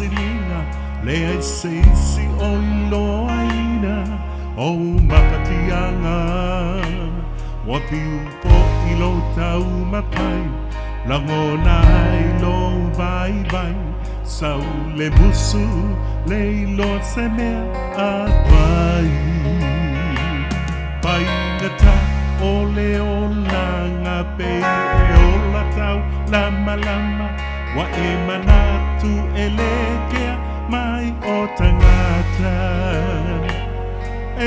silinga le ai seisi o iloaina o mapatianga wa piu po ilo tau mapai langona ilo vai vai sau le musu le ilo se mea apai pai ngata o le o langa pe e o la tau lama lama wa e manatu e le kea mai o tangata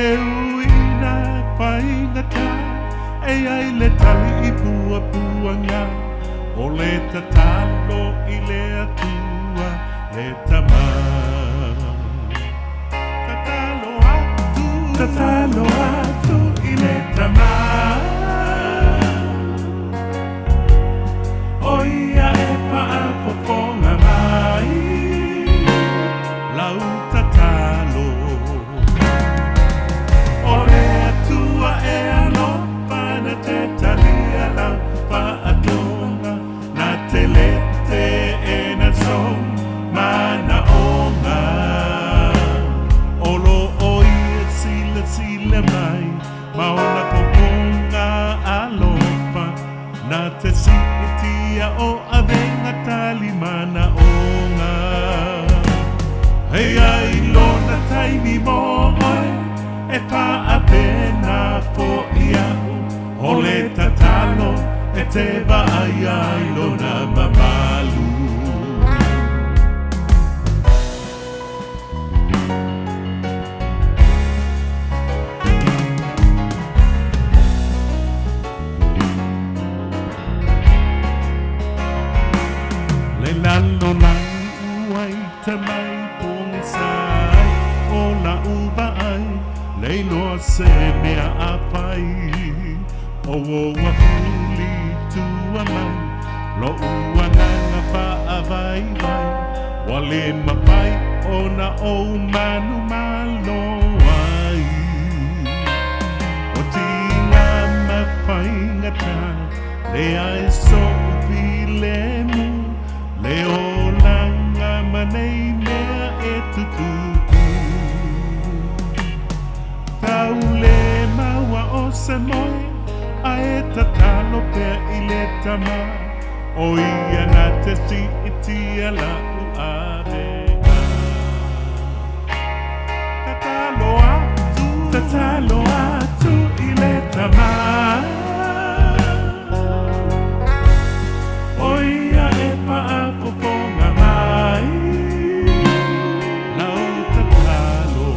e uina pai ngata e ai le tali i pua puanga o le tatalo i le atua le tama tatalo atu i le tama o ia e paapoponga mai lau tatalo o le atua e alopa na te talia lau paatonga na te lete e na song mana onga olo oi e sila mai maona poponga alopa na te siitia o avenga tali mana onga hei ai lona taimi mo oe e pa apena po iau o le tatalo e te vai ai lona mamalu lalo lang uai tamai pong sai o la uba ai leilo se mea apai o wa puli tua mai lo ua nganga pa avai vai wale mapai o na o manu malo ai o tina mapai ngata le ai so pilemu leo langa manei mea e tutuku tau le maua o se moi a e tatalo pea i le tama o ia na te si itia la u avega tatalo atu i le tama o ia e paapoponga mai lau tatalo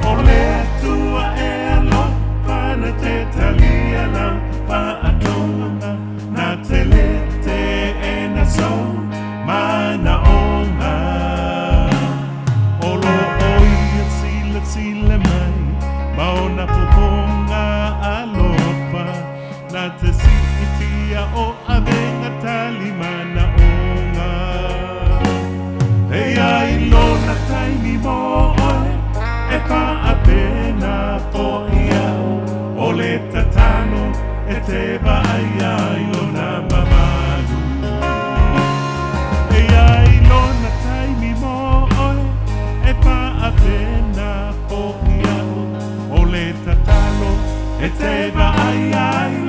o le atua e alopa na te talia lau paatonga na te lete e na sou mana onga olo oia sila mai maona poponga alopa na te sikitia o avenga tali mana onga hei ai lona taimi mo oe e pa apena po iau o le tatano e te vai ai lona mamalu hei ai lona taimi mo oe e pa apena po iau o le tatano e te vai ai